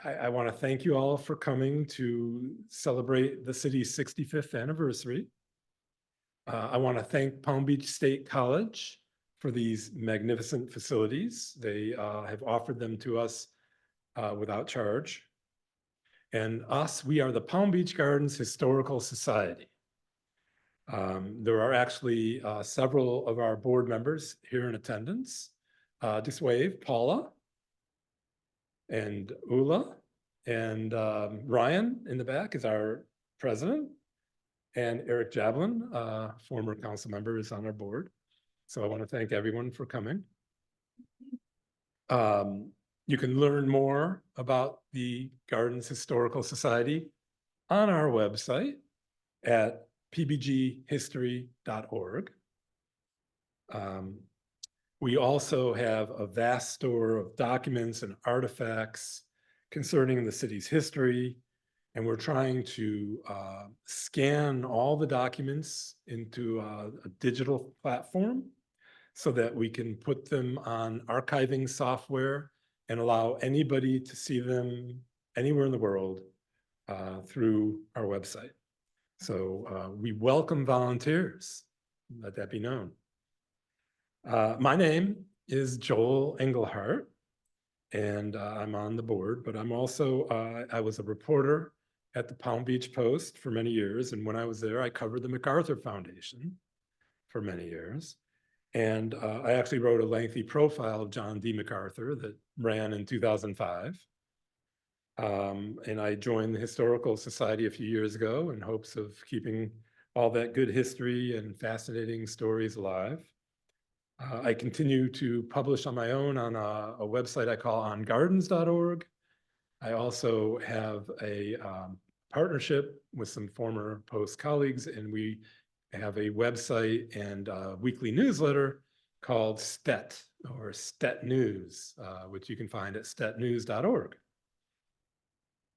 I want to thank you all for coming to celebrate the city's 65th anniversary. I want to thank Palm Beach State College for these magnificent facilities. They have offered them to us without charge. And we are the Palm Beach Gardens Historical Society. There are actually several of our board members here in attendance. Just wave, Paula and Ula, and Ryan in the back is our president, and Eric Jablin, former council member, is on our board. So I want to thank everyone for coming. You can learn more about the Gardens Historical Society on our website at pbghistory.org. We also have a vast store of documents and artifacts concerning the city's history, and we're trying to scan all the documents into a digital platform so that we can put them on archiving software and allow anybody to see them anywhere in the world through our website. So we welcome volunteers, let that be known. My name is Joel Engelhardt, and I'm on the board, but I'm also, I was a reporter at the Palm Beach Post for many years. And when I was there, I covered the MacArthur Foundation for many years. And I actually wrote a lengthy profile of John D. MacArthur that ran in 2005. And I joined the Historical Society a few years ago in hopes of keeping all that good history and fascinating stories alive. I continue to publish on my own on a website I call ongardens.org. I also have a partnership with some former Post colleagues, and we have a website and a weekly newsletter called STET, or STET News, which you can find at stetnews.org.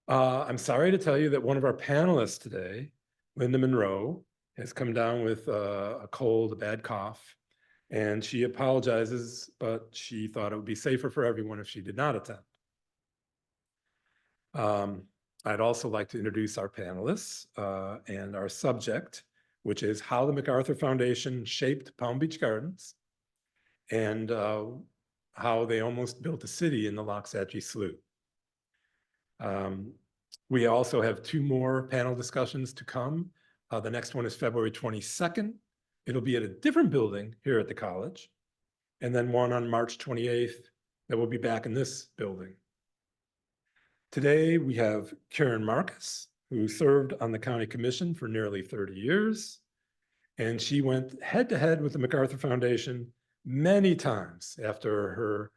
I'm sorry to tell you that one of our panelists today, Linda Monroe, has come down with a cold, a bad cough, and she apologizes, but she thought it would be safer for everyone if she did not attend. I'd also like to introduce our panelists and our subject, which is how the MacArthur Foundation shaped Palm Beach Gardens and how they almost built a city in the Loxahatchee Slough. We also have two more panel discussions to come. The next one is February 22nd. It'll be at a different building here at the college. And then one on March 28th that will be back in this building. Today we have Karen Marcus, who served on the county commission for nearly 30 years. And she went head to head with the MacArthur Foundation many times after her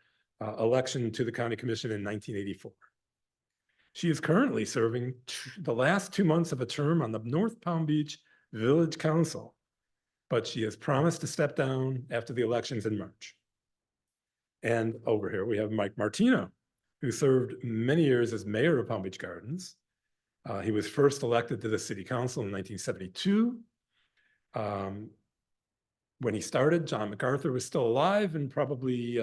election to the county commission in 1984. She is currently serving the last 2 months of a term on the North Palm Beach Village Council, but she has promised to step down after the elections in March. And over here we have Mike Martino, who served many years as mayor of Palm Beach Gardens. He was first elected to the city council in 1972. When he started, John MacArthur was still alive and probably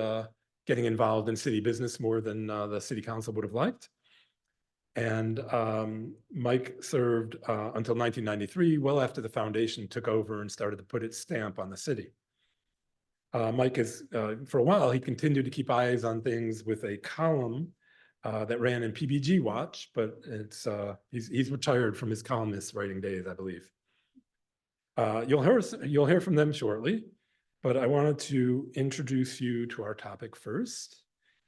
getting involved in city business more than the city council would have liked. And Mike served until 1993, well after the foundation took over and started to put its stamp on the city. Mike is, for a while, he continued to keep eyes on things with a column that ran in PBG Watch, but it's he's retired from his columnist writing days, I believe. You'll hear from them shortly, but I wanted to introduce you to our topic first.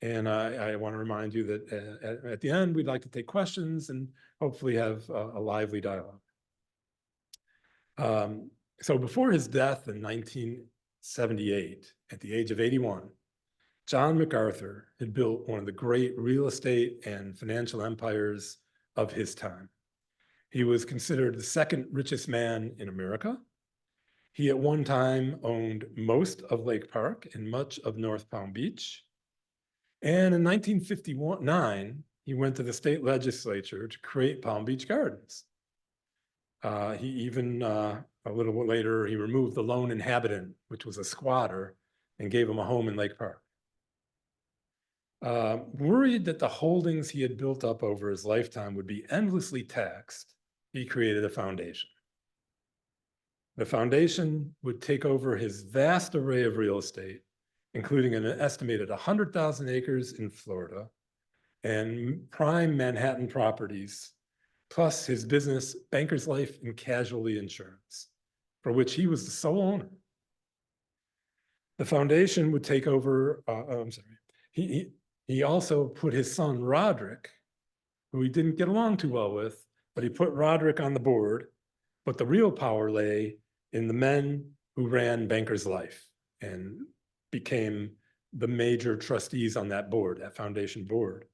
And I want to remind you that at the end, we'd like to take questions and hopefully have a lively dialogue. So before his death in 1978, at the age of 81, John MacArthur had built one of the great real estate and financial empires of his time. He was considered the second richest man in America. He at one time owned most of Lake Park and much of North Palm Beach. And in 1959, he went to the state legislature to create Palm Beach Gardens. He even, a little later, he removed the lone inhabitant, which was a squatter, and gave him a home in Lake Park. Worried that the holdings he had built up over his lifetime would be endlessly taxed, he created a foundation. The foundation would take over his vast array of real estate, including an estimated 100,000 acres in Florida and prime Manhattan properties, plus his business, Bankers Life and Casualty Insurance, for which he was the sole owner. The foundation would take over, I'm sorry, he also put his son, Roderick, who he didn't get along too well with, but he put Roderick on the board, but the real power lay in the men who ran Bankers Life and became the major trustees on that board, that foundation board.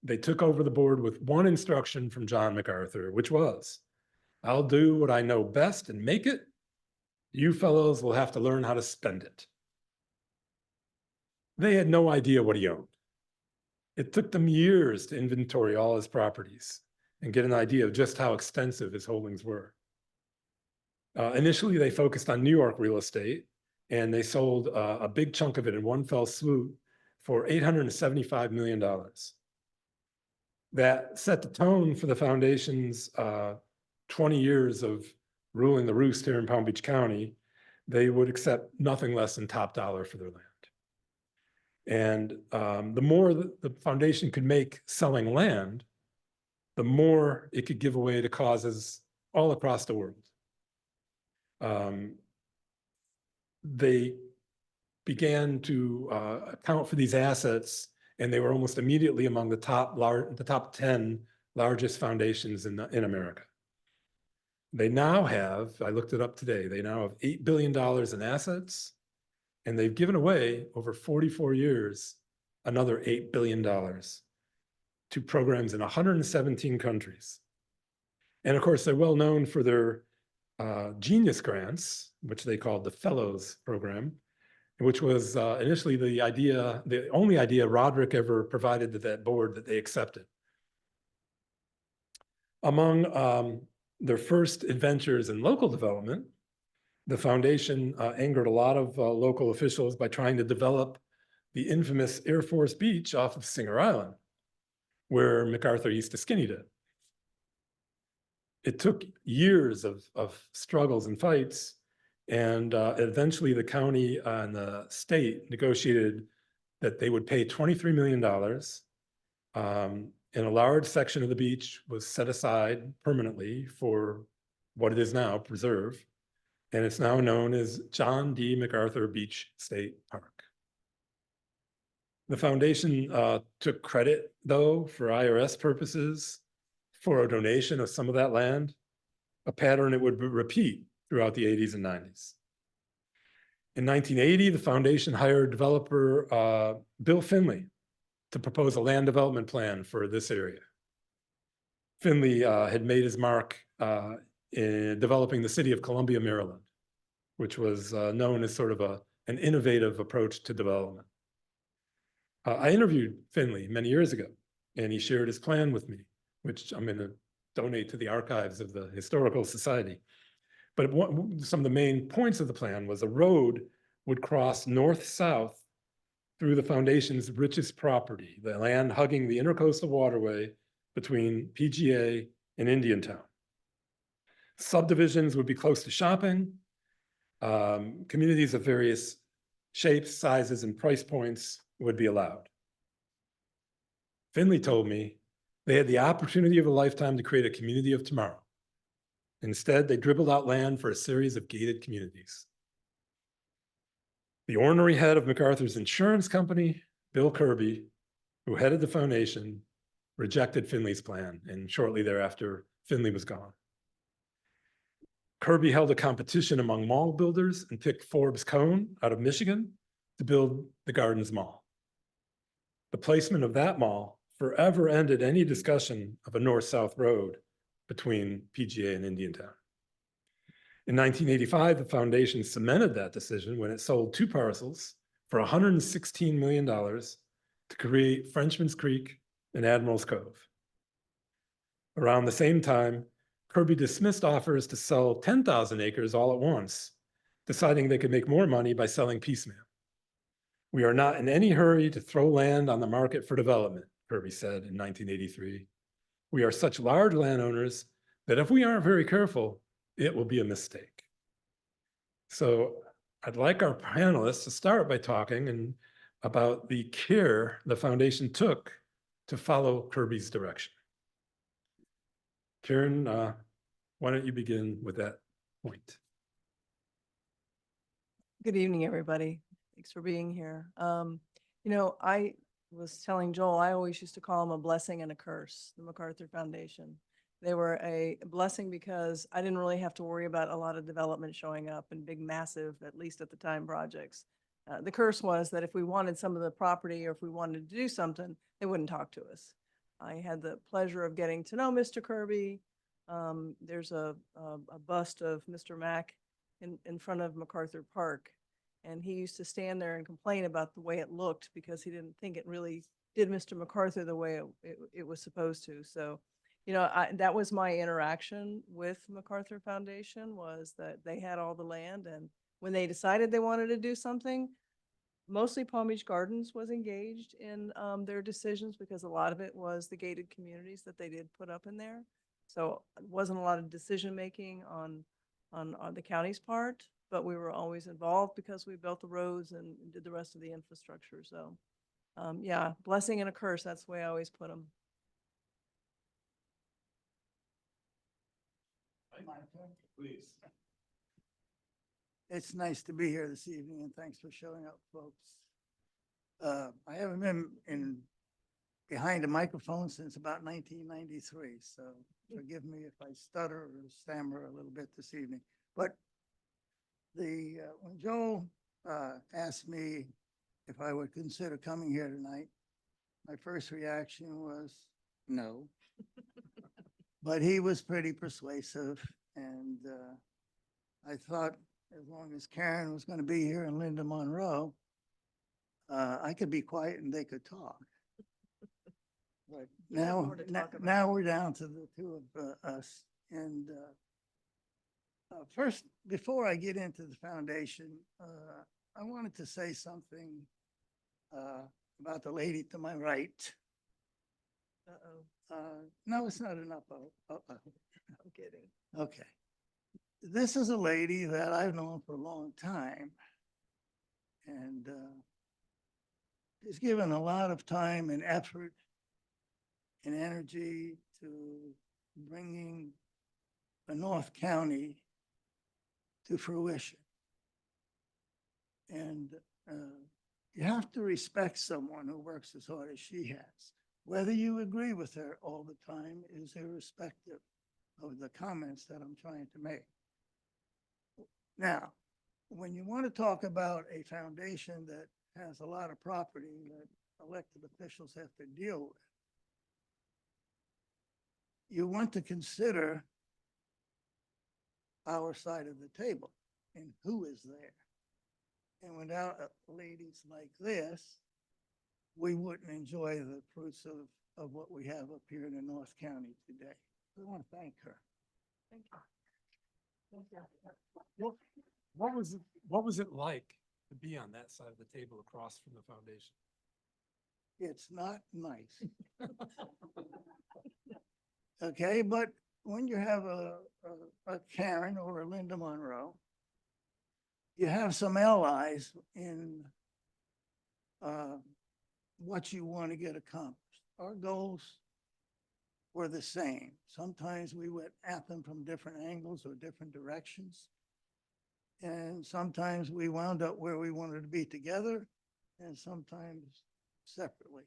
They took over the board with one instruction from John MacArthur, which was, I'll do what I know best and make it. You fellows will have to learn how to spend it. They had no idea what he owned. It took them years to inventory all his properties and get an idea of just how extensive his holdings were. Initially, they focused on New York real estate, and they sold a big chunk of it in one fell swoop for $875 million. That set the tone for the foundation's 20 years of ruling the roost here in Palm Beach County. They would accept nothing less than top dollar for their land. And the more the foundation could make selling land, the more it could give away to causes all across the world. They began to account for these assets, and they were almost immediately among the top 10 largest foundations in America. They now have, I looked it up today, they now have $8 billion in assets, and they've given away over 44 years another $8 billion to programs in 117 countries. And of course, they're well known for their genius grants, which they called the Fellows Program, which was initially the only idea Roderick ever provided to that board that they accepted. Among their first adventures in local development, the foundation angered a lot of local officials by trying to develop the infamous Air Force Beach off of Singer Island, where MacArthur used to skinny dip. It took years of struggles and fights, and eventually the county and the state negotiated that they would pay $23 million, and a large section of the beach was set aside permanently for what it is now, preserve, and it's now known as John D. MacArthur Beach State Park. The foundation took credit, though, for IRS purposes for a donation of some of that land, a pattern it would repeat throughout the 80s and 90s. In 1980, the foundation hired developer Bill Finley to propose a land development plan for this area. Finley had made his mark in developing the city of Columbia, Maryland, which was known as sort of an innovative approach to development. I interviewed Finley many years ago, and he shared his plan with me, which I'm going to donate to the archives of the Historical Society. But some of the main points of the plan was a road would cross north-south through the foundation's richest property, the land hugging the intercoastal waterway between PGA and Indiantown. Subdivisions would be close to shopping. Communities of various shapes, sizes, and price points would be allowed. Finley told me they had the opportunity of a lifetime to create a community of tomorrow. Instead, they dribbled out land for a series of gated communities. The ornery head of MacArthur's insurance company, Bill Kirby, who headed the foundation, rejected Finley's plan, and shortly thereafter, Finley was gone. Kirby held a competition among mall builders and picked Forbes Cone out of Michigan to build the Gardens Mall. The placement of that mall forever ended any discussion of a north-south road between PGA and Indiantown. In 1985, the foundation cemented that decision when it sold 2 parcels for $116 million to create Frenchman's Creek and Admiral's Cove. Around the same time, Kirby dismissed offers to sell 10,000 acres all at once, deciding they could make more money by selling piecemeal. We are not in any hurry to throw land on the market for development, Kirby said in 1983. We are such large landowners that if we aren't very careful, it will be a mistake. So I'd like our panelists to start by talking about the care the foundation took to follow Kirby's direction. Karen, why don't you begin with that point? Good evening, everybody. Thanks for being here. You know, I was telling Joel, I always used to call them a blessing and a curse, the MacArthur Foundation. They were a blessing because I didn't really have to worry about a lot of development showing up and big, massive, at least at the time, projects. The curse was that if we wanted some of the property or if we wanted to do something, they wouldn't talk to us. I had the pleasure of getting to know Mr. Kirby. There's a bust of Mr. Mack in front of MacArthur Park. And he used to stand there and complain about the way it looked because he didn't think it really did Mr. MacArthur the way it was supposed to. So, you know, that was my interaction with MacArthur Foundation, was that they had all the land. And when they decided they wanted to do something, mostly Palm Beach Gardens was engaged in their decisions because a lot of it was the gated communities that they did put up in there. So it wasn't a lot of decision making on the county's part, but we were always involved because we built the roads and did the rest of the infrastructure. So yeah, blessing and a curse, that's the way I always put them. Please. It's nice to be here this evening, and thanks for showing up, folks. I haven't been behind a microphone since about 1993, so forgive me if I stutter or stammer a little bit this evening. But when Joel asked me if I would consider coming here tonight, my first reaction was no. But he was pretty persuasive, and I thought as long as Karen was going to be here and Linda Monroe, I could be quiet and they could talk. But now we're down to the two of us. And first, before I get into the foundation, I wanted to say something about the lady to my right. No, it's not enough. I'm kidding. Okay. This is a lady that I've known for a long time. And she's given a lot of time and effort and energy to bringing a North County to fruition. And you have to respect someone who works as hard as she has. Whether you agree with her all the time is irrespective of the comments that I'm trying to make. Now, when you want to talk about a foundation that has a lot of property that elected officials have to deal with, you want to consider our side of the table and who is there. And without ladies like this, we wouldn't enjoy the fruits of what we have up here in the North County today. I want to thank her. Thank you. Thank you. What was it like to be on that side of the table across from the foundation? It's not nice. Okay, but when you have a Karen or a Linda Monroe, you have some allies in what you want to get accomplished. Our goals were the same. Sometimes we went at them from different angles or different directions. And sometimes we wound up where we wanted to be together and sometimes separately.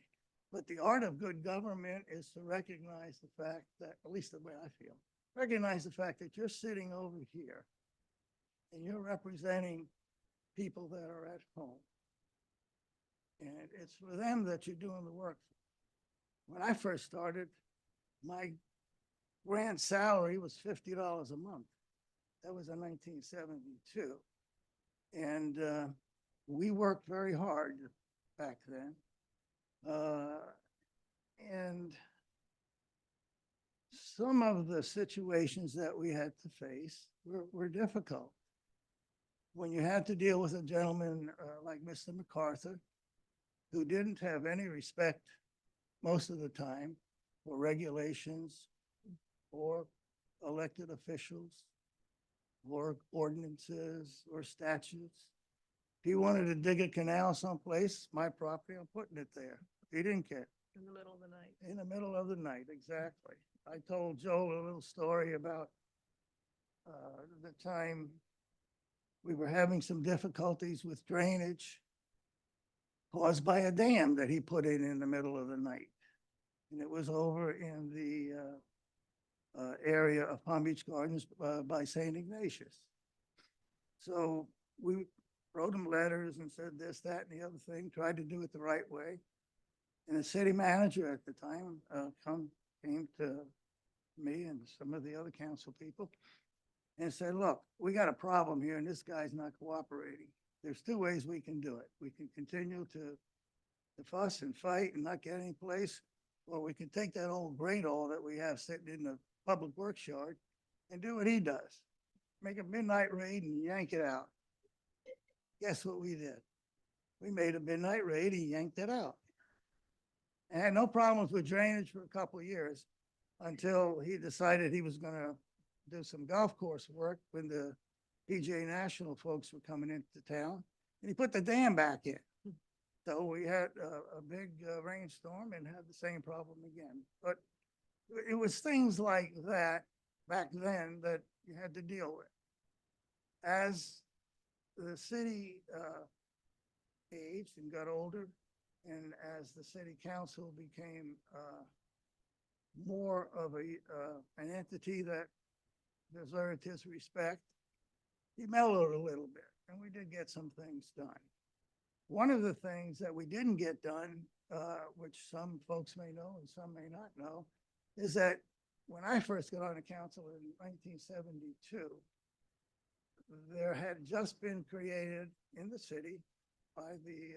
But the art of good government is to recognize the fact that, at least the way I feel, recognize the fact that you're sitting over here and you're representing people that are at home. And it's for them that you're doing the work. When I first started, my grant salary was $50 a month. That was in 1972. And we worked very hard back then. And some of the situations that we had to face were difficult. When you had to deal with a gentleman like Mr. MacArthur, who didn't have any respect most of the time for regulations or elected officials or ordinances or statutes. If he wanted to dig a canal someplace, my property, I'm putting it there. He didn't care. In the middle of the night. In the middle of the night, exactly. I told Joel a little story about the time we were having some difficulties with drainage caused by a dam that he put in the middle of the night. And it was over in the area of Palm Beach Gardens by St. Ignatius. So we wrote him letters and said this, that, and the other thing, tried to do it the right way. And the city manager at the time came to me and some of the other council people and said, look, we got a problem here and this guy's not cooperating. There's two ways we can do it. We can continue to fuss and fight and not get any place, or we can take that old grain all that we have sitting in the public works yard and do what he does. Make a midnight raid and yank it out. Guess what we did? We made a midnight raid and yanked it out. And had no problems with drainage for a couple of years until he decided he was gonna do some golf course work when the PGA National folks were coming into town. And he put the dam back in. So we had a big rainstorm and had the same problem again. But it was things like that back then that you had to deal with. As the city aged and got older, and as the city council became more of an entity that deserved his respect, he mellowed a little bit, and we did get some things done. One of the things that we didn't get done, which some folks may know and some may not know, is that when I first got on the council in 1972, there had just been created in the city by the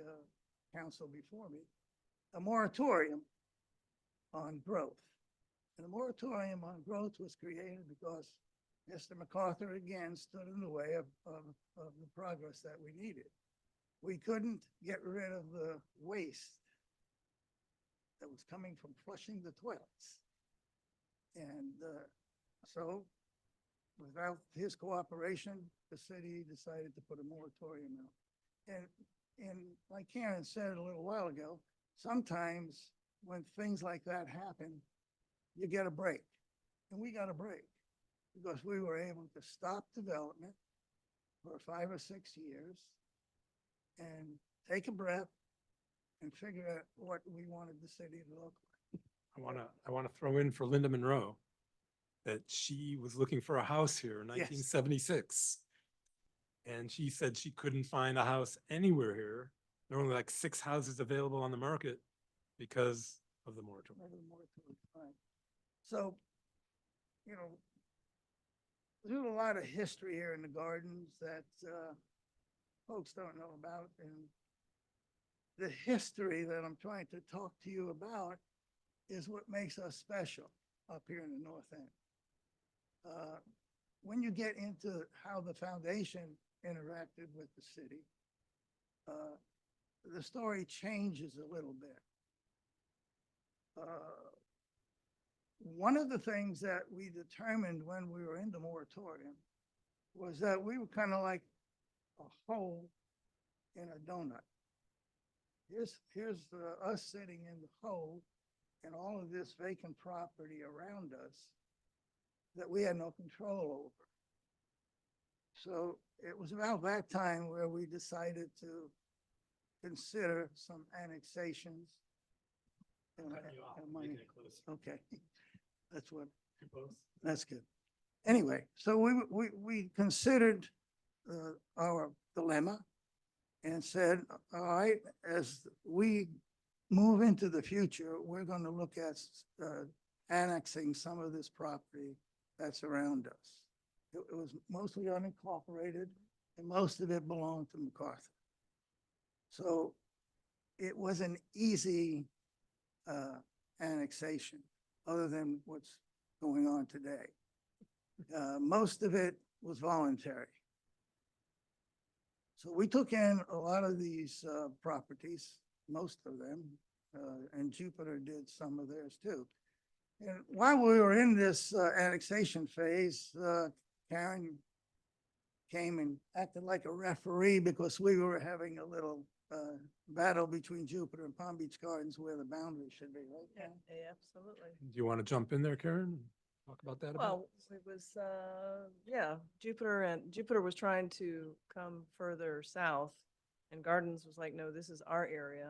council before me, a moratorium on growth. And the moratorium on growth was created because Mr. MacArthur again stood in the way of the progress that we needed. We couldn't get rid of the waste that was coming from flushing the toilets. And so without his cooperation, the city decided to put a moratorium out. And like Karen said a little while ago, sometimes when things like that happen, you get a break. And we got a break because we were able to stop development for 5 or 6 years and take a breath and figure out what we wanted the city to look like. I want to throw in for Linda Monroe that she was looking for a house here in Yes. 1976. And she said she couldn't find a house anywhere here. There were only like 6 houses available on the market because of the moratorium. Right. So, you know, there's a lot of history here in the gardens that folks don't know about. And the history that I'm trying to talk to you about is what makes us special up here in the North End. When you get into how the foundation interacted with the city, the story changes a little bit. One of the things that we determined when we were in the moratorium was that we were kind of like a hole in a donut. Here's us sitting in the hole and all of this vacant property around us that we had no control over. So it was about that time where we decided to consider some annexations. Okay, that's good. Anyway, so we considered our dilemma and said, all right, as we move into the future, we're going to look at annexing some of this property that's around us. It was mostly unincorporated and most of it belonged to MacArthur. So it was an easy annexation other than what's going on today. Most of it was voluntary. So we took in a lot of these properties most of them, and Jupiter did some of theirs too. And while we were in this annexation phase, Karen came and acted like a referee because we were having a little battle between Jupiter and Palm Beach Gardens where the boundary should be, right? Yeah, Karen? absolutely. Do you want to jump in there, Karen? and Talk about that a bit? Well, it was, yeah, Jupiter was trying to come further south and Gardens was like, no, this is our area.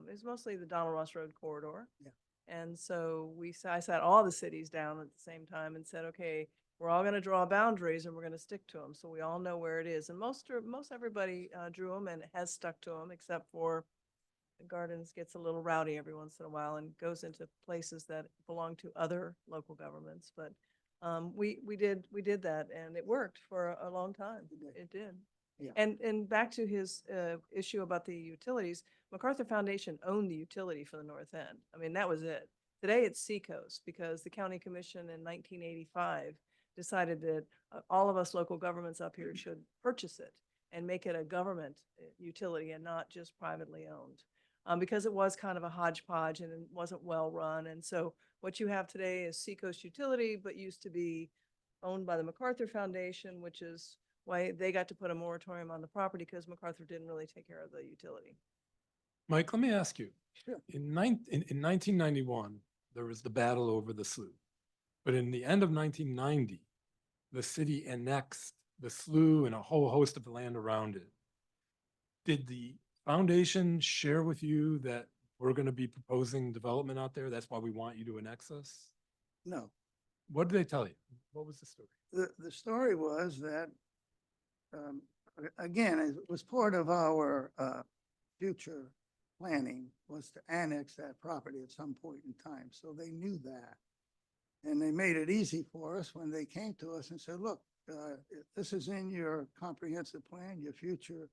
It was mostly the Donald Ross Road corridor. Yeah. And so I sat all the cities down at the same time and said, okay, we're all going to draw boundaries and we're going to stick to them. So we all know where it is. And most everybody drew them and has stuck to them, except for Gardens gets a little rowdy every once in a while and goes into places that belong to other local governments. But we did that and it worked for a long time. It did. Yeah. And back to his issue about the utilities, MacArthur Foundation owned the utility for the North End. I mean, that was it. Today it's Seacoast because the county commission in 1985 decided that all of us local governments up here should purchase it and make it a government utility and not just privately owned. Because it was kind of a hodgepodge and it wasn't well run. And so what you have today is Seacoast Utility, but used to be owned by the MacArthur Foundation, which is why they got to put a moratorium on the property because MacArthur didn't really take care of the utility. Mike, let me ask you. Sure. In 1991, there was the battle over the slough. But in the end of 1990, the city annexed the slough and a whole host of land around it. Did the foundation share with you that we're going to be proposing development out there? That's why we want you to annex us? No, What did they tell you? What was the story? the story was that, again, it was part of our future planning was to annex that property at some point in time. So they knew that. And they made it easy for us when they came to us and said, look, if this is in your comprehensive plan, your future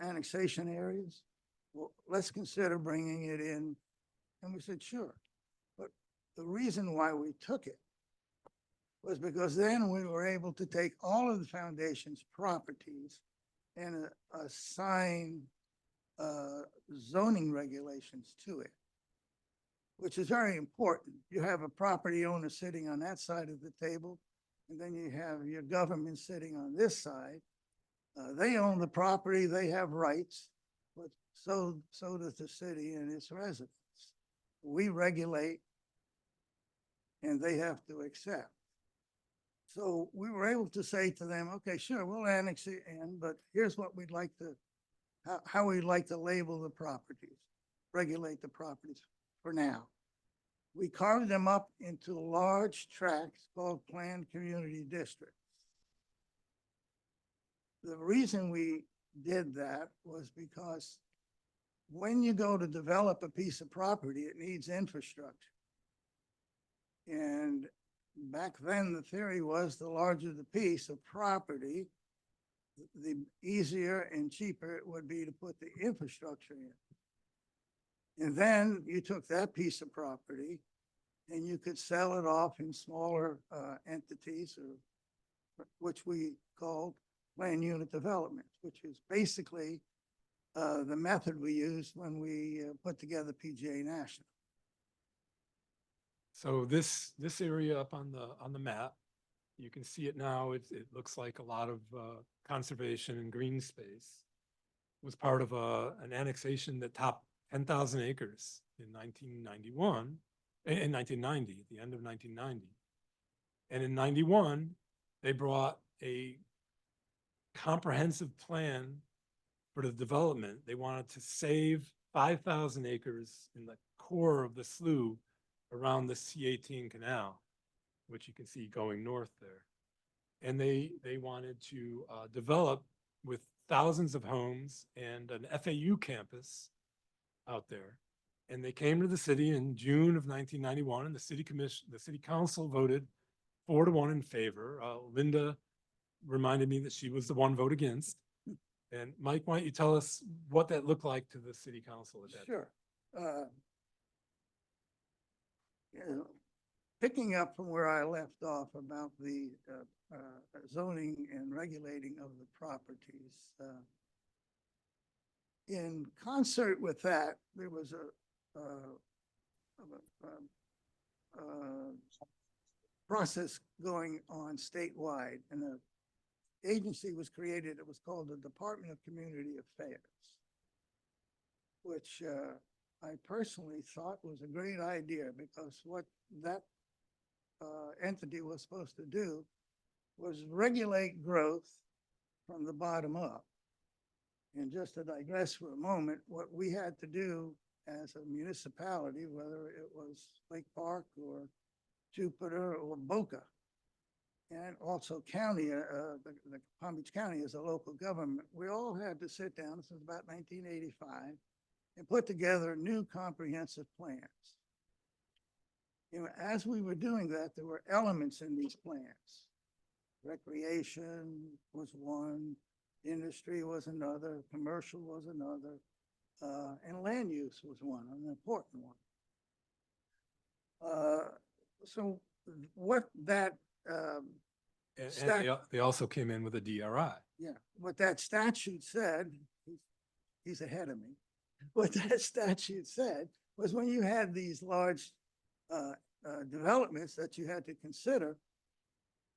annexation areas, well, let's consider bringing it in. And we said, sure. But the reason why we took it was because then we were able to take all of the foundation's properties and assign zoning regulations to it, which is very important. You have a property owner sitting on that side of the table, and then you have your government sitting on this side. They own the property, they have rights, but so does the city and its residents. We regulate and they have to accept. So we were able to say to them, okay, sure, we'll annex it in, but here's what we'd like to, how we'd like to label the properties, regulate the properties for now. We carved them up into large tracts called planned community districts. The reason we did that was because when you go to develop a piece of property, it needs infrastructure. And back then, the theory was the larger the piece of property, the easier and cheaper it would be to put the infrastructure in. And then you took that piece of property and you could sell it off in smaller entities, or which we called land unit development, which is basically the method we used when we put together PGA National. So this area up on the map, you can see it now. It looks like a lot of conservation and green space. It was part of an annexation that topped 10,000 acres in 1991, in 1990, at the end of 1990. And in 91, they brought a comprehensive plan for the development. They wanted to save 5,000 acres in the core of the slough around the C-18 canal, which you can see going north there. And they wanted to develop with thousands of homes and an FAU campus out there. And they came to the city in June of 1991, and the city council voted 4-1 in favor. Linda reminded me that she was the one vote against. And Mike, why don't you tell us what that looked like to the city council at that time? Sure. You know, picking up from where I left off about the zoning and regulating of the properties, in concert with that, there was a process going on statewide, and an agency was created. It was called the Department of Community Affairs, which I personally thought was a great idea, because what that entity was supposed to do was regulate growth from the bottom up. And just to digress for a moment, what we had to do as a municipality, whether it was Lake Park or Jupiter or Boca, and also county, the Palm Beach County as a local government, we all had to sit down, this was about 1985, and put together new comprehensive plans. You know, as we were doing that, there were elements in these plans. Recreation was one, industry was another, commercial was another, and land use was one, an important one. So what that, And they also came in with a DRI. yeah, what that statute said, he's ahead of me. What that statute said was, when you had these large developments that you had to consider,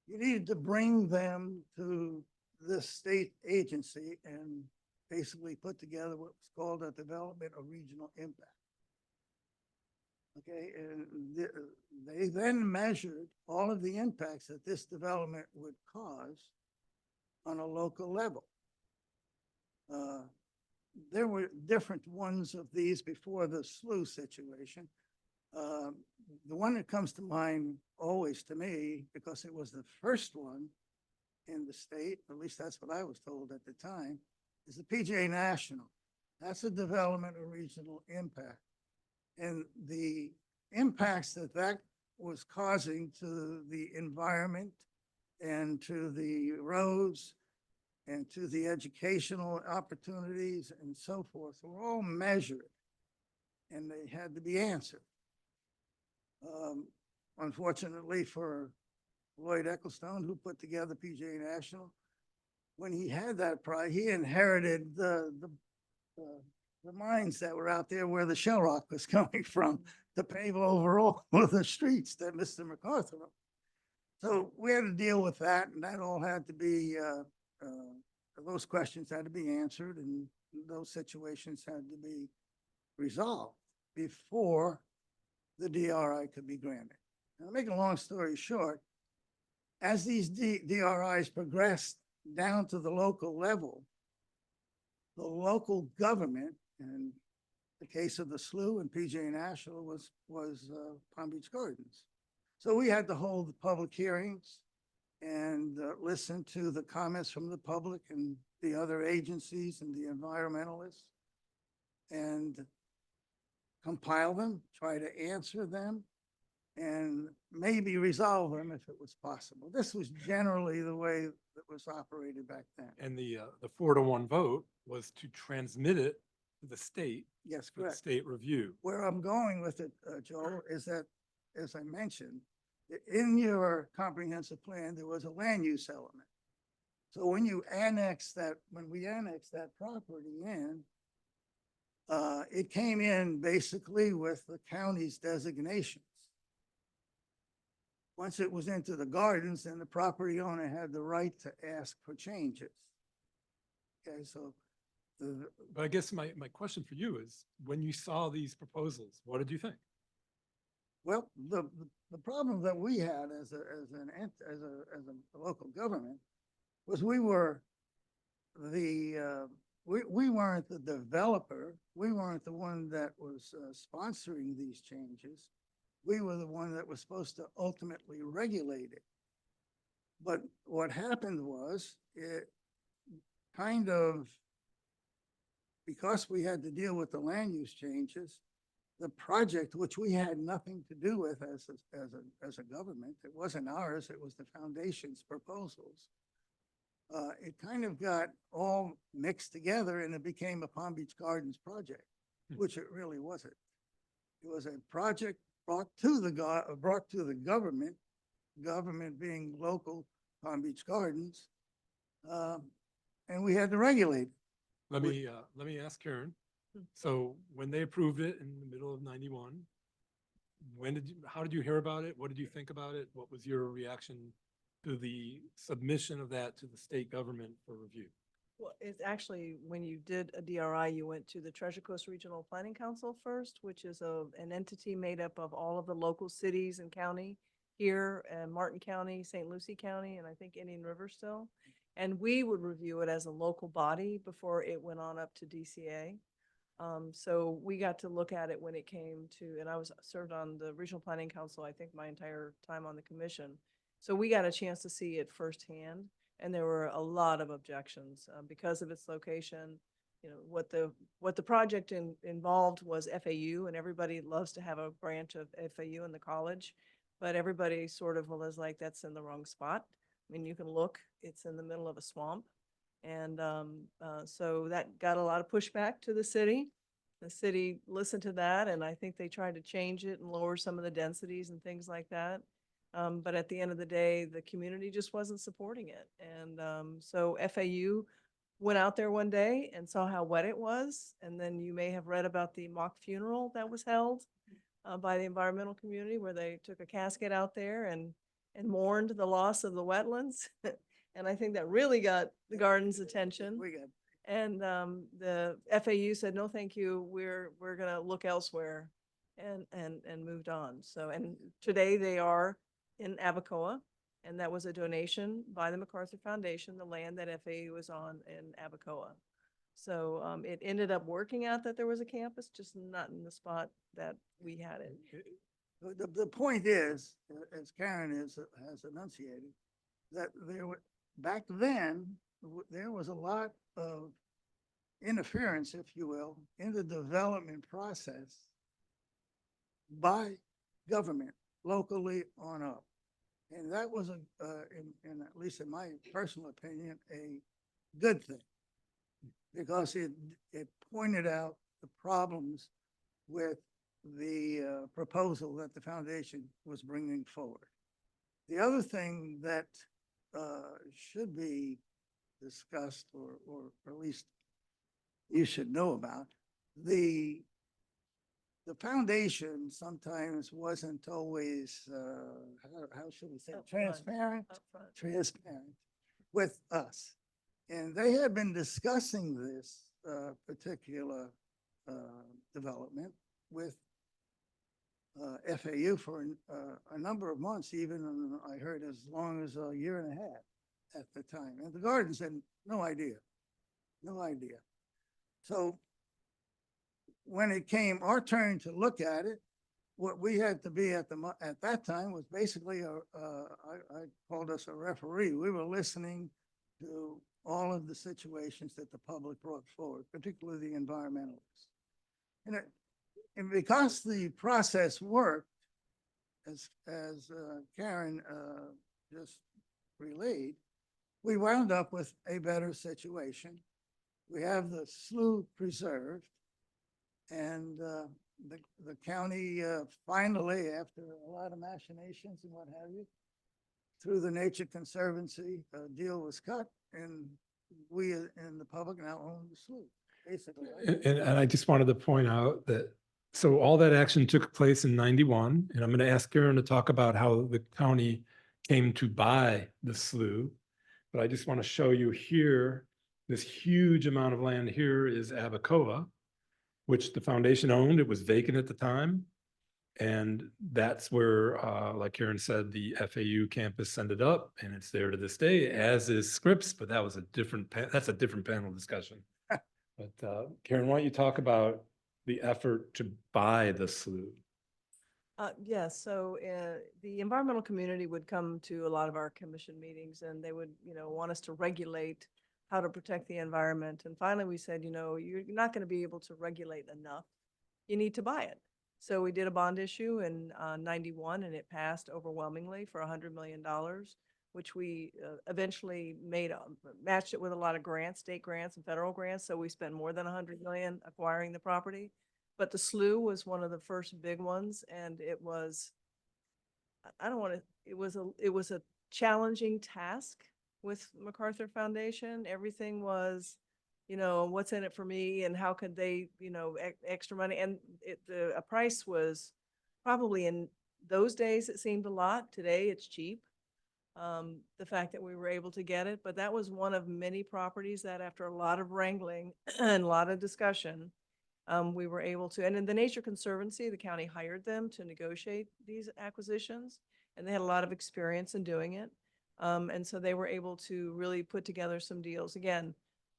you needed to bring them to the state agency and basically put together what was called a development of regional impact. Okay, and they then measured all of the impacts that this development would cause on a local level. There were different ones of these before the SLU situation. The one that comes to mind always to me, because it was the first one in the state, at least that's what I was told at the time, is the PGA National. That's a development of regional impact. And the impacts that that was causing to the environment and to the roads and to the educational opportunities and so forth were all measured, and they had to be answered. Unfortunately for Lloyd Ecclestone, who put together PGA National, when he had that prize, he inherited the mines that were out there where the shell rock was coming from to pave over all of the streets that Mr. MacArthur owned. So we had to deal with that, and that all had to be, those questions had to be answered, and those situations had to be resolved before the DRI could be granted. Now, making a long story short, as these DRIs progressed down to the local level, the local government, in the case of the SLU and PGA National, was Palm Beach Gardens. So we had to hold the public hearings and listen to the comments from the public and the other agencies and the environmentalists, and compile them, try to answer them, and maybe resolve them if it was possible. This was generally the way that was operated back then. And the 4-to-1 vote was to transmit it to the state Yes, for the correct. state review. Where I'm going with it, Joel, is that, as I mentioned, in your comprehensive plan, there was a land use element. So when you annex that, when we annexed that property in, it came in basically with the county's designations. Once it was into the gardens, then the property owner had the right to ask for changes. Okay, so But I guess my question for you is, when you saw these proposals, what did you think? well, the problem that we had as a local government was we weren't the developer. We weren't the one that was sponsoring these changes. We were the one that was supposed to ultimately regulate it. But what happened was, it kind of, because we had to deal with the land use changes, the project, which we had nothing to do with as a government, it wasn't ours, it was the foundation's proposals. It kind of got all mixed together, and it became a Palm Beach Gardens project, which it really wasn't. It was a project brought to the government being local Palm Beach Gardens, and we had to regulate it. Let me ask Karen. Hmm. So when they approved it in the middle of 91, how did you hear about it? What did you think about it? What was your reaction to the submission of that to the state government for review? Well, it's actually, when you did a DRI, you went to the Treasure Coast Regional Planning Council first, which is an entity made up of all of the local cities and county here, Martin County, St. Lucie County, and I think Indian River still. And we would review it as a local body before it went on up to DCA. So we got to look at it when it came to, and I was served on the Regional Planning Council, I think my entire time on the commission. So we got a chance to see it firsthand, and there were a lot of objections because of its location. You know, what the project involved was FAU, and everybody loves to have a branch of FAU in the college, but everybody sort of was like, that's in the wrong spot. I mean, you can look, it's in the middle of a swamp. And so that got a lot of pushback to the city. The city listened to that, and I think they tried to change it and lower some of the densities and things like that. But at the end of the day, the community just wasn't supporting it. And so FAU went out there one day and saw how wet it was. And then you may have read about the mock funeral that was held by the environmental community, where they took a casket out there and mourned the loss of the wetlands. And I think that really got the garden's attention. We got, And the FAU said, no, thank you. We're going to look elsewhere, and moved on. So, and today they are in Abacoa, and that was a donation by the MacArthur Foundation, the land that FAU was on in Abacoa. So it ended up working out that there was a campus, just not in the spot that we had it. the point is, as Karen has enunciated, that back then, there was a lot of interference, if you will, in the development process by government, locally on up. And that was, in at least in my personal opinion, a good thing, because it pointed out the problems with the proposal that the foundation was bringing forward. The other thing that should be discussed, or at least you should know about, the foundation sometimes wasn't always, how should we say, Upfront. transparent Upfront. with us. And they had been discussing this particular development with FAU for a number of months, even I heard as long as a year and a half at the time. And the garden said, no idea. So when it came our turn to look at it, what we had to be at that time was basically I called us a referee. We were listening to all of the situations that the public brought forward, particularly the environmentalists. And because the process worked, as Karen just relayed, we wound up with a better situation. We have the slough preserved, and the county finally, after a lot of machinations and what have you, through the Nature Conservancy, a deal was cut, and we in the public now own the slough, basically. Right? And I just wanted to point out that, so all that action took place in 91, and I'm going to ask Karen to talk about how the county came to buy the slough. But I just want to show you here, this huge amount of land here is Abacoa, which the foundation owned. It was vacant at the time. And that's where, like Karen said, the FAU campus ended up, and it's there to this day, as is Scripps, but that was a different, that's a different panel discussion. But Karen, why don't you talk about the effort to buy the slough? Yes, so the environmental community would come to a lot of our commission meetings, and they would, want us to regulate how to protect the environment. And finally, we said, you're not going to be able to regulate enough. You need to buy it. So we did a bond issue in 91, and it passed overwhelmingly for $100 million, which we eventually matched it with a lot of grants, state grants and federal grants. So we spent more than $100 million acquiring the property. But the slough was one of the first big ones, and it was, it was a challenging task with MacArthur Foundation. Everything was, you know, what's in it for me and how could they, you know, extra money. And a price was probably in those days, it seemed a lot. Today it's cheap. The fact that we were able to get it, but that was one of many properties that after a lot of wrangling and a lot of discussion, we were able to, and in the Nature Conservancy, the county hired them to negotiate these acquisitions, and they had a lot of experience in doing it. And so they were able to really put together some deals. Again,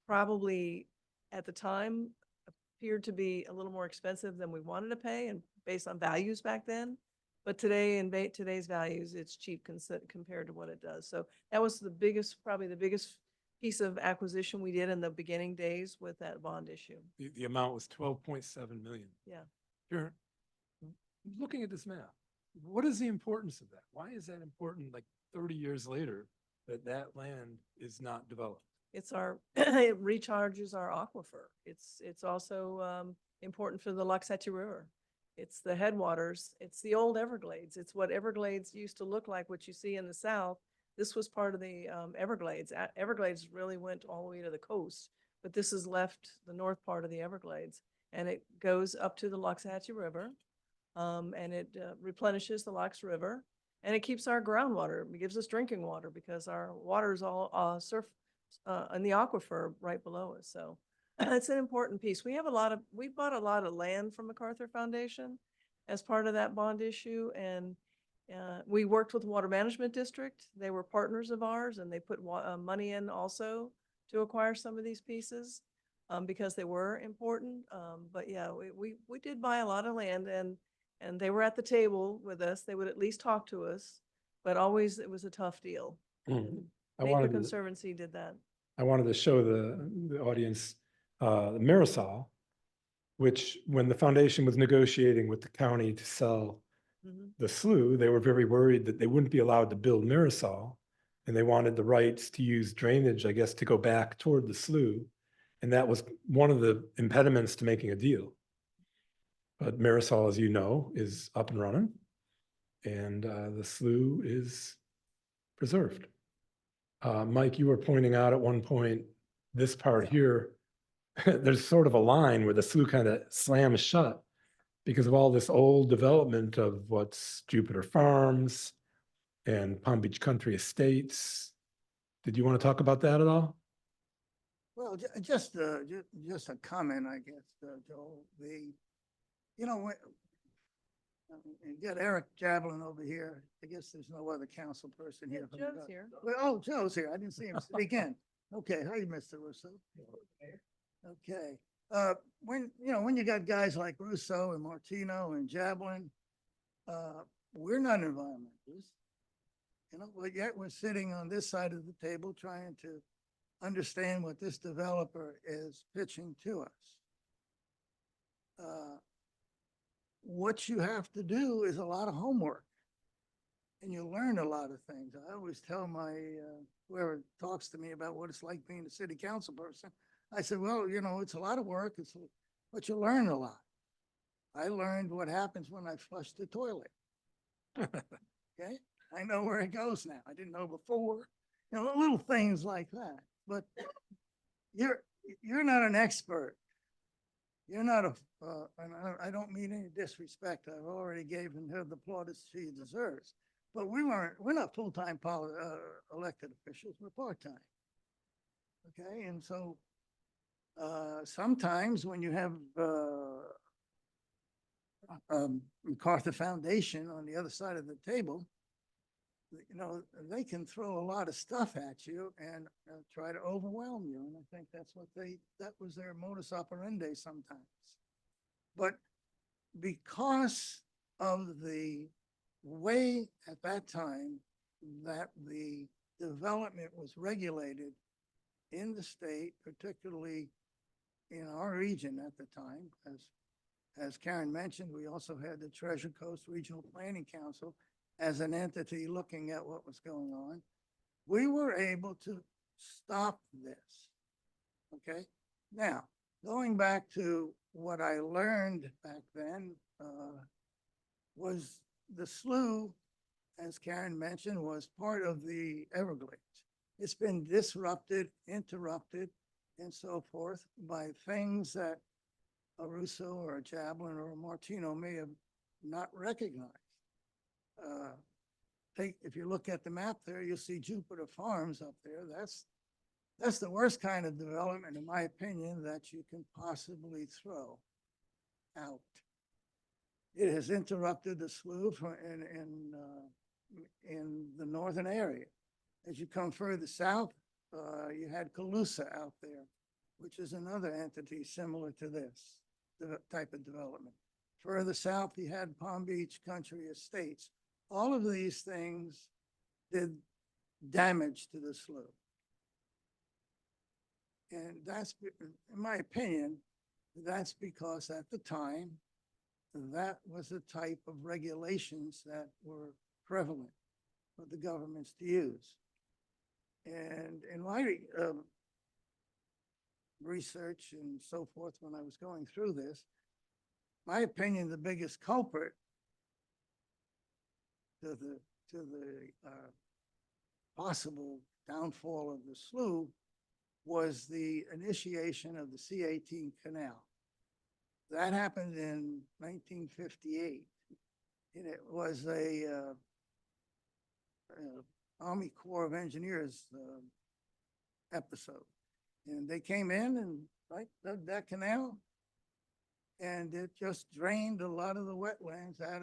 probably at the time appeared to be a little more expensive than we wanted to pay and based on values back then. But today, in today's values, it's cheap compared to what it does. So that was the biggest, probably the biggest piece of acquisition we did in the beginning days with that bond issue. The amount was 12.7 million. Yeah. Sure. Looking at this map, what is the importance of that? Why is that important, like 30 years later, that that land is not developed? It's our, it recharges our aquifer. It's also important for the Loxahatchee River. It's the headwaters. It's the old Everglades. It's what Everglades used to look like, what you see in the south. This was part of the Everglades. Everglades really went all the way to the coast, but this has left the north part of the Everglades, and it goes up to the Loxahatchee River, and it replenishes the Lox River, and it keeps our groundwater. It gives us drinking water because our water is all in the aquifer right below us. So it's an important piece. We bought a lot of land from MacArthur Foundation as part of that bond issue. And we worked with the Water Management District. They were partners of ours, and they put money in also to acquire some of these pieces because they were important. But yeah, we did buy a lot of land, and they were at the table with us. They would at least talk to us, but always it was a tough deal. Nature Conservancy did that. I wanted to show the audience the Marisol, which when the foundation was negotiating with the county to sell the slough, they were very worried that they wouldn't be allowed to build Marisol, and they wanted the rights to use drainage, I guess, to go back toward the slough. And that was one of the impediments to making a deal. But Marisol, as you know, is up and running, and the slough is preserved. Mike, you were pointing out at one point, this part here, there's sort of a line where the slough kind of slams shut because of all this old development of what's Jupiter Farms and Palm Beach Country Estates. Did you want to talk about that at all? Well, just a comment, I guess, Joel. You know, and get Eric Javelin over here. I guess there's no other council person here. Yeah, Joe's here. Well, oh, Joe's here. I didn't see him speak in. Okay, hi, Mr. Russo. Okay, when you got guys like Russo and Martino and Javelin, we're not environmentalists. You know, but yet we're sitting on this side of the table trying to understand what this developer is pitching to us. What you have to do is a lot of homework, and you learn a lot of things. I always tell my whoever talks to me about what it's like being a city council person, I said, well, you know, it's a lot of work, but you learn a lot. I learned what happens when I flush the toilet. Okay, I know where it goes now. I didn't know before. You know, little things like that. But you're not an expert. You're not and I don't mean any disrespect. I've already given her the plaudits she deserves. But we're not full-time elected officials. We're part-time. Okay, and so sometimes when you have MacArthur Foundation on the other side of the table, you know, they can throw a lot of stuff at you and try to overwhelm you. And I think that was their modus operandi sometimes. But because of the way at that time that the development was regulated in the state, particularly in our region at the time, as Karen mentioned, we also had the Treasure Coast Regional Planning Council as an entity looking at what was going on. We were able to stop this. Okay. Now, going back to what I learned back then was the slough, as Karen mentioned, was part of the Everglades. It's been disrupted, interrupted, and so forth by things that a Russo or a Jablin or a Martino may have not recognized. If you look at the map there, you'll see Jupiter Farms up there. That's the worst kind of development, in my opinion, that you can possibly throw out. It has interrupted the slough in the northern area. As you come further south, you had Calusa out there, which is another entity similar to this type of development. Further south, you had Palm Beach Country Estates. All of these things did damage to the slough. And that's, in my opinion, that's because at the time, that was the type of regulations that were prevalent for the governments to use. And in my research and so forth, when I was going through this, my opinion, the biggest culprit to the possible downfall of the slough was the initiation of the C-18 canal. That happened in 1958, and it was a Army Corps of Engineers episode. And they came in and dug that canal, and it just drained a lot of the wetlands out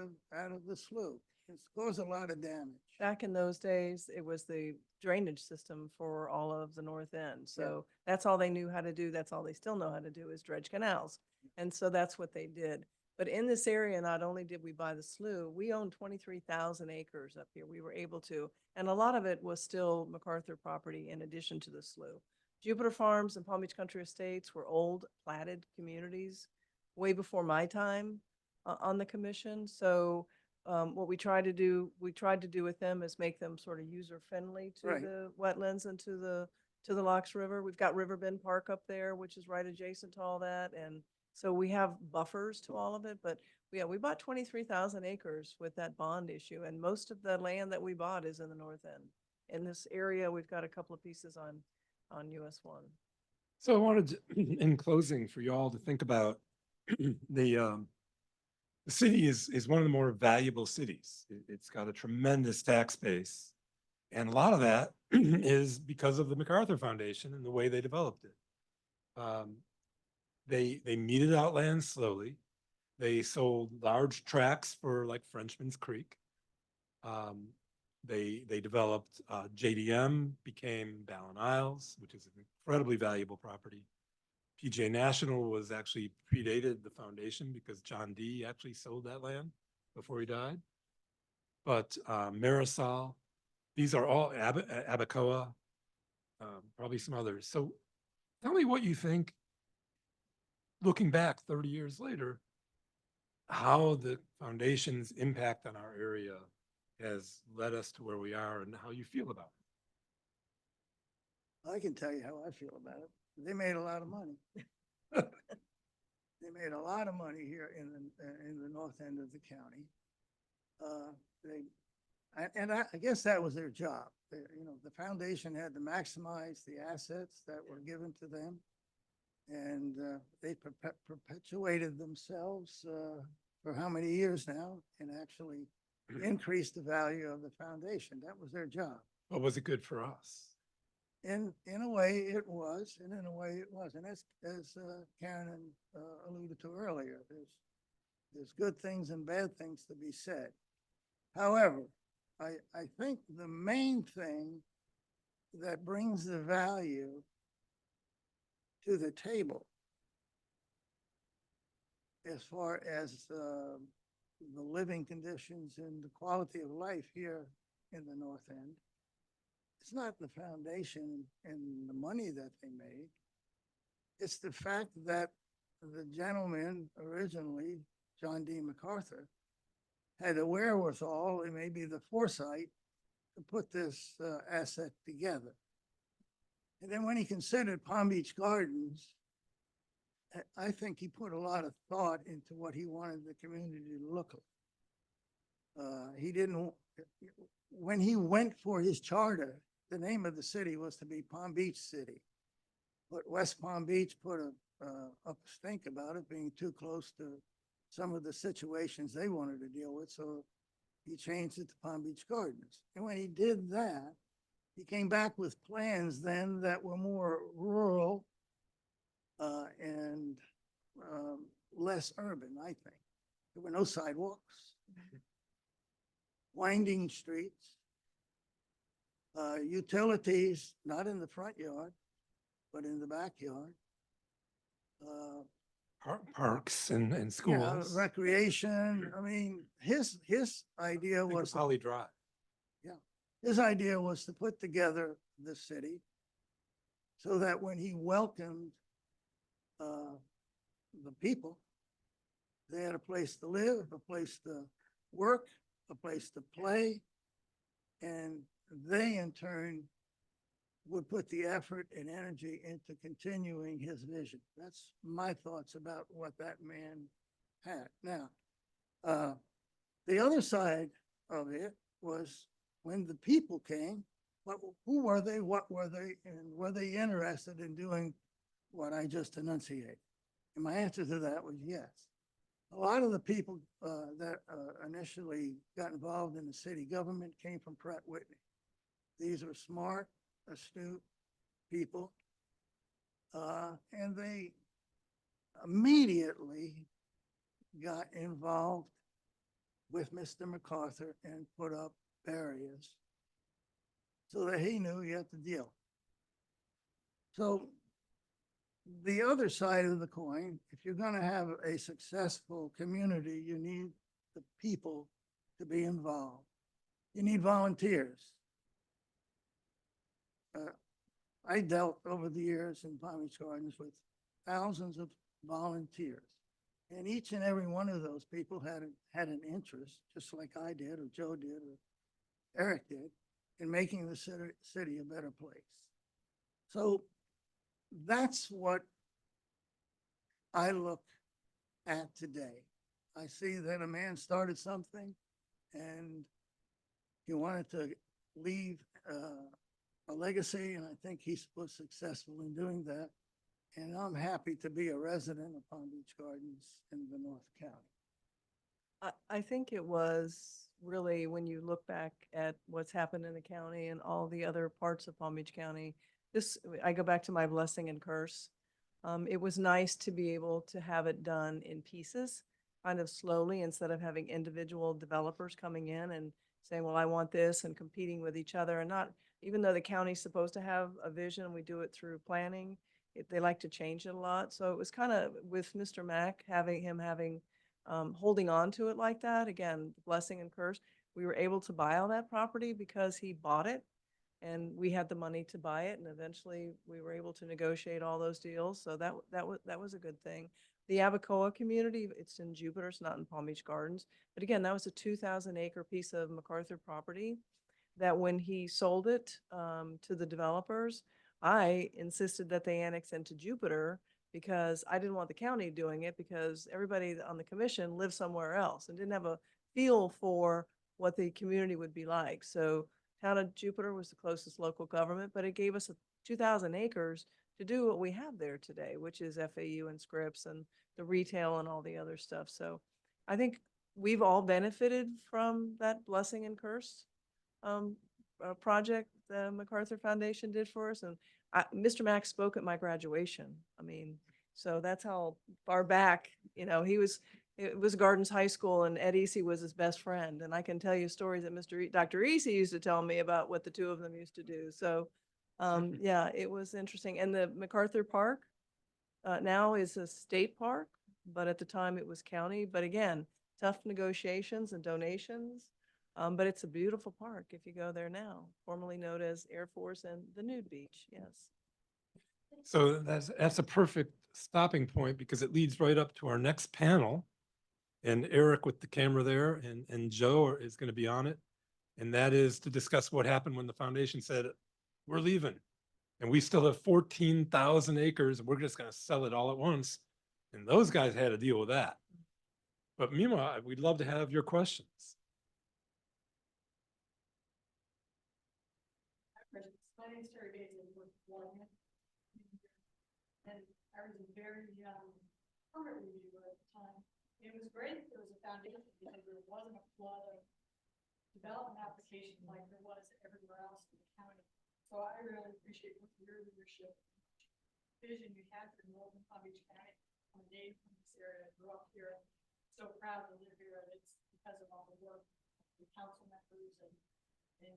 of the slough. It's caused a lot of damage. Back in those days, it was the drainage system for all of the north end. So that's all they knew how to do. That's all they still know how to do is dredge canals. And so that's what they did. But in this area, not only did we buy the slough, we owned 23,000 acres up here. We were able to, and a lot of it was still MacArthur property in addition to the slough. Jupiter Farms and Palm Beach Country Estates were old platted communities way before my time on the commission. So what we tried to do with them is make them sort of user friendly to the wetlands and to the Locks River. We've got Riverbend Park up there, which is right adjacent to all that. And so we have buffers to all of it, but yeah, we bought 23,000 acres with that bond issue. And most of the land that we bought is in the north end. In this area, we've got a couple of pieces on US 1. So I wanted to, in closing, for you all to think about the city is one of the more valuable cities. It's got a tremendous tax base. And a lot of that is because of the MacArthur Foundation and the way they developed it. They meted out land slowly. They sold large tracts for like Frenchman's Creek. They developed JDM, became Ballin Isles, which is an incredibly valuable property. PGA National was actually predated the foundation because John D actually sold that land before he died. But Marisol, these are all Abacoa, probably some others. So tell me what you think, looking back 30 years later, how the foundation's impact on our area has led us to where we are and how you feel about it. I can tell you how I feel about it. They made a lot of money. They made a lot of money here in the north end of the county. I guess that was their job. The foundation had to maximize the assets that were given to them, and they perpetuated themselves for how many years now, and actually increased the value of the foundation. That was their job. But was it good for us? In a way it was, and in a way it wasn't. As Karen alluded to earlier, there's good things and bad things to be said. However, I think the main thing that brings the value to the table as far as the living conditions and the quality of life here in the north end, it's not the foundation and the money that they made. It's the fact that the gentleman originally, John D. MacArthur, had the wherewithal and maybe the foresight to put this asset together. And then when he considered Palm Beach Gardens, I think he put a lot of thought into what he wanted the community to look like. He didn't, when he went for his charter, the name of the city was to be Palm Beach City. But West Palm Beach put up a stink about it being too close to some of the situations they wanted to deal with, so he changed it to Palm Beach Gardens. And when he did that, he came back with plans then that were more rural and less urban, I think. There were no sidewalks, winding streets, utilities, not in the front yard, but in the backyard. Parks and Yeah, schools. recreation. I mean, his idea Think of was, Holly Drive. his idea was to put together the city so that when he welcomed the people, they had a place to live, a place to work, a place to play, and they in turn would put the effort and energy into continuing his vision. That's my thoughts about what that man had. Now, the other side of it was when the people came, who were they, what were they, and were they interested in doing what I just enunciated? And my answer to that was yes. A lot of the people that initially got involved in the city government came from Pratt Whitney. These are smart, astute people, and they immediately got involved with Mr. MacArthur and put up barriers so that he knew he had to deal. So the other side of the coin, if you're going to have a successful community, you need the people to be involved. You need volunteers. I dealt over the years in Palm Beach Gardens with thousands of volunteers. And each and every one of those people had an interest, just like I did, or Joe did, or Eric did, in making the city a better place. So that's what I look at today. I see that a man started something and he wanted to leave a legacy, and I think he was successful in doing that. And I'm happy to be a resident of Palm Beach Gardens in the North County. I think it was really, when you look back at what's happened in the county and all the other parts of Palm Beach County, I go back to my blessing and curse. It was nice to be able to have it done in pieces, kind of slowly, instead of having individual developers coming in and saying, well, I want this, and competing with each other. And not, even though the county's supposed to have a vision, we do it through planning, they like to change it a lot. So it was kind of, with Mr. Mack, holding on to it like that, again, blessing and curse, we were able to buy all that property because he bought it and we had the money to buy it. And eventually we were able to negotiate all those deals. So that was a good thing. The Abacoa community, it's in Jupiter, it's not in Palm Beach Gardens. But again, that was a 2,000-acre piece of MacArthur property that when he sold it to the developers, I insisted that they annex into Jupiter because I didn't want the county doing it, because everybody on the commission lived somewhere else and didn't have a feel for what the community would be like. So town of Jupiter was the closest local government, but it gave us 2,000 acres to do what we have there today, which is FAU and Scripps and the retail and all the other stuff. So I think we've all benefited from that blessing and curse project the MacArthur Foundation did for us. And Mr. Mack spoke at my graduation. I mean, so that's how far back, it was Gardens High School, and Ed Easy was his best friend. And I can tell you stories that Dr. Easy used to tell me about what the two of them used to do. So yeah, it was interesting. And the MacArthur Park now is a state park, but at the time it was county. But again, tough negotiations and donations. But it's a beautiful park if you go there now, formerly known as Air Force and the Nude Beach. Yes. So that's a perfect stopping point, because it leads right up to our next panel. And Eric with the camera there and Joe is going to be on it. And that is to discuss what happened when the foundation said, we're leaving. And we still have 14,000 acres. And we're just going to sell it all at once. And those guys had to deal with that. But meanwhile, we'd love to have your questions. My name's Terry Bateman with Warren. And I was a very young permit reviewer at the time. It was great that there was a foundation because there wasn't a flood of development applications like there was everywhere else in the county. So I really appreciate what your leadership vision you had for Northern Palm Beach County. I'm a native from this area. I grew up here. So proud to live here, and it's because of all the work the council members and Karen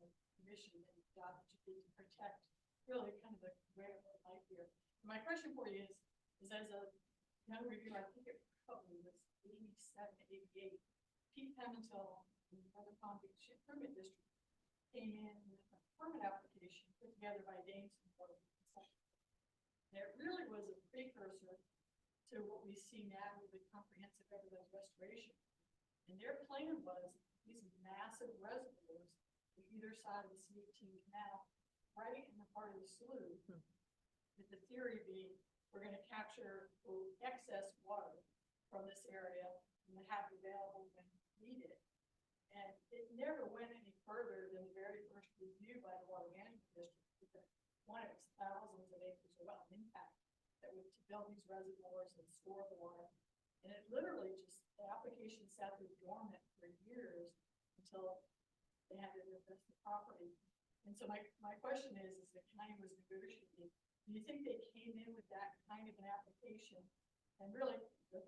and the commission and the job that you do to protect really kind of the way of life here. My question for you is as a young reviewer, I think it probably was 87, 88, Pete Pimentel in the Northern Palm Beach Permit District came in with a permit application put together by Danes and Board of Concession. And it really was a precursor to what we see now with the comprehensive evidence restoration. And their plan was these massive reservoirs on either side of the C-18 canal, right in the heart of the slough. With the theory being, we're going to capture excess water from this area and have it available when needed. And it never went any further than the very first review by the Water Management District. Because one, it was thousands of acres of well impact that would to build these reservoirs and store the water. And it literally just, the application sat there dormant for years until they had to invest the property. And so my question is the county was negotiating, do you think they came in with that kind of an application? And really the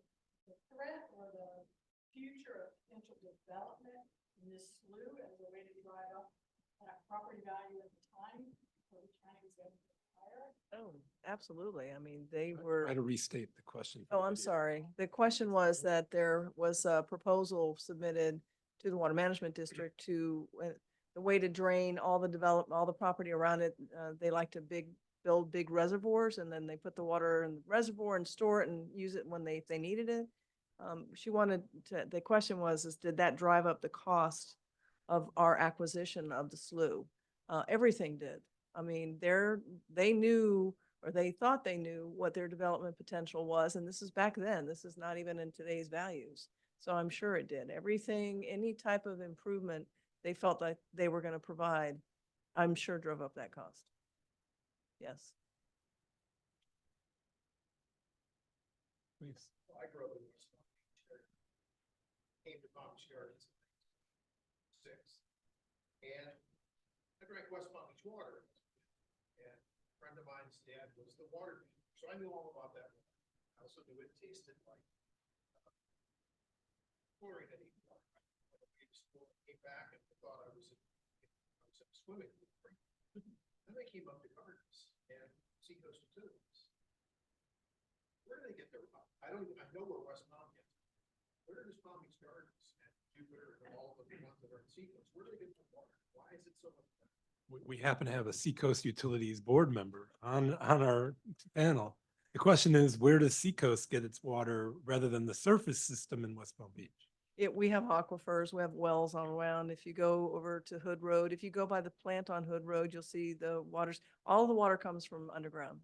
threat or the future of potential development in this slough as a way to drive up that property value at the time where the county was going to retire? Oh, absolutely. I mean, they were. Try to restate the question. Oh, I'm sorry. The question was that there was a proposal submitted to the Water Management District to, the way to drain all the development, all the property around it. They like to build big reservoirs, and then they put the water in the reservoir and store it and use it when if they needed it. She wanted to, the question was, did that drive up the cost of our acquisition of the slough? Everything did. I mean, they knew, or they thought they knew what their development potential was. And this is back then. This is not even in today's values. So I'm sure it did. Everything, any type of improvement they felt like they were going to provide, I'm sure drove up that cost. Yes. Please. Well, I grew up in West Palm Beach area. Came to Palm Beach Gardens in 6. And I drank West Palm Beach water. And a friend of mine's dad was the water man. So I knew all about that water. I also knew it tasted like chlorinated water. I went away to school and came back and thought I was in a swimming pool. Then they came up to Gardens and Seacoast Utilities. Where do they get their water? I know where West Palm gets it. Where does Palm Beach Gardens and Jupiter and all of the ones that are in Seacoast, where do they get their water? Why is it so much better? We happen to have a Seacoast Utilities board member on our panel. The question is, where does Seacoast get its water rather than the surface system in West Palm Beach? We have aquifers, we have wells all around. If you go over to Hood Road, if you go by the plant on Hood Road, you'll see the waters, all the water comes from underground.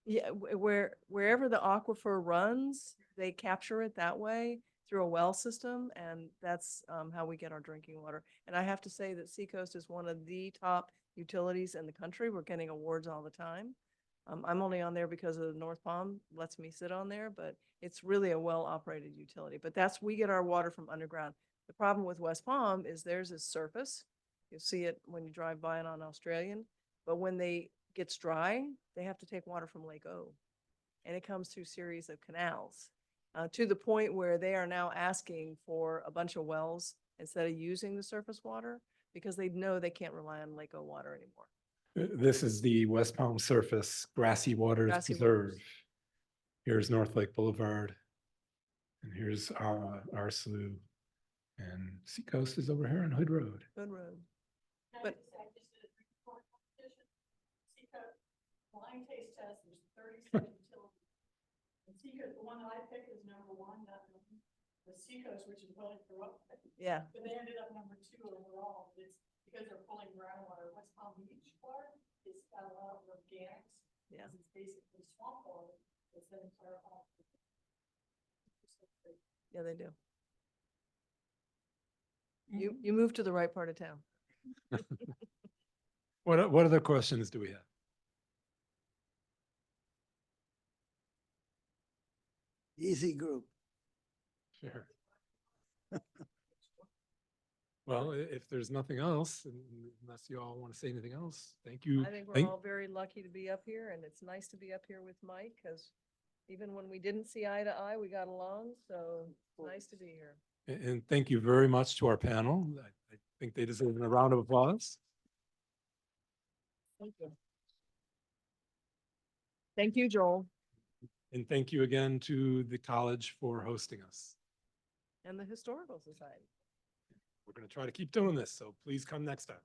Yeah, wherever the aquifer runs, they capture it that way through a well system, and that's how we get our drinking water. And I have to say that Seacoast is one of the top utilities in the country. We're getting awards all the time. I'm only on there because of North Palm lets me sit on there, but it's really a well-operated utility. But we get our water from underground. The problem with West Palm is theirs is surface. You'll see it when you drive by it on Australian, but when they gets dry, they have to take water from Lake O, and it comes through series of canals to the point where they are now asking for a bunch of wells instead of using the surface water because they know they can't rely on Lake O water anymore. This is the West Palm Surface Grassy Waters Grassy Preserve. Waters. Here's North Lake Boulevard. And here's our slough. And Seacoast is over here on Hood Road. Good road. But But- I just did a report competition. Seacoast blind taste test, there's 37 utilities. And Seacoast, the one that I picked is number 1, the Seacoast, which is what I grew up with. Yeah, But they ended up number 2 overall. It's because they're pulling groundwater. West Palm Beach water, it's got a lot of organics. Yeah. It's basically swamp water. It's then clarified. yeah, they do. You moved to the right part of town. What other questions do we have? Easy group. Sure. Well, if there's nothing else, unless you all want to say anything else, thank you. I think we're Thank- all very lucky to be up here, and it's nice to be up here with Mike, because even when we didn't see eye to eye, we got along, so it's nice to be here. And thank you very much to our panel. I think they deserve a round of applause. Thank you. Thank you, Joel, And thank you again to the college for hosting us. and the Historical Society. We're going to try to keep doing this, so please come next time.